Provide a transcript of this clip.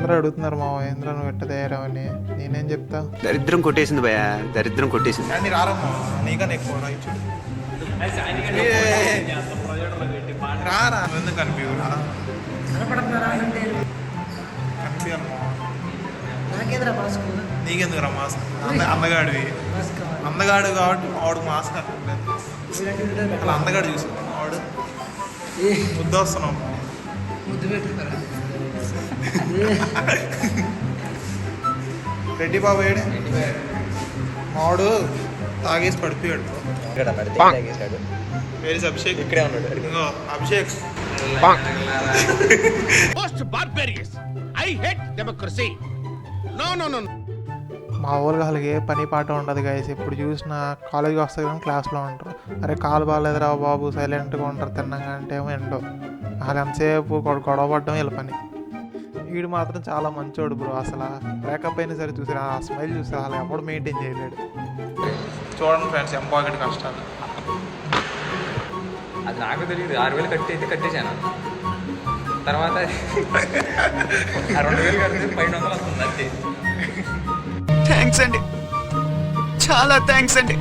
అందరూ అడుగుతున్నారు మా మహేంద్ర నువ్వు ఎట్ట తయారవని. నేనేం చెప్తా? దరిద్రం కొట్టేసింది భయ, దరిద్రం కొట్టేసింది. కానీ రారమ్మా నీకన్నా ఎక్కువ రైతు రారా ఎందుకు కనిపించరా నీకెందుకు రా మాస్క్? అందగాడివి అందగాడు కాబట్టి ఆవిడ మాస్క్ అట్లేదు. అలా అందగాడు చూసుకున్నాం ఆవిడ ముద్దు వస్తున్నాం. ముద్దు పెట్టుకున్నారా? రెడ్డి బాబు ఏడు మావాడు తాగేసి పడిపోయాడు. పేరు అభిషేక్ ఇక్కడే ఉన్నాడు. ఇంకో అభిషేక్ మా ఊళ్ళో వాళ్ళకి ఏ పని పాట ఉండదు గాయస్. ఎప్పుడు చూసినా కాలేజీకి వస్తారు కానీ క్లాస్లో ఉంటారు. అరే కాలు బాగాలేదురా బాబు సైలెంట్గా ఉంటారు. తిన్నాగా అంటే ఏమో ఎండో వాళ్ళు ఎంతసేపు గొడవ పడ్డం వీళ్ళ పని. వీడు మాత్రం చాలా మంచోడు బ్రో. అసలు బ్రేకప్ అయినా సరే చూసారు ఆ స్మైల్ చూసారు అసలు ఎప్పుడు మెయింటైన్ చేయలేడు. చూడండి ఫ్రెండ్స్ ఎంపాకెట్ కష్టాలు. అది నాకు తెలియదు. 6,000 కట్టేసాను. తర్వాత 2,000 కడితే 500 వస్తుంది అంతే. థ్యాంక్స్ అండి, చాలా థ్యాంక్స్ అండి.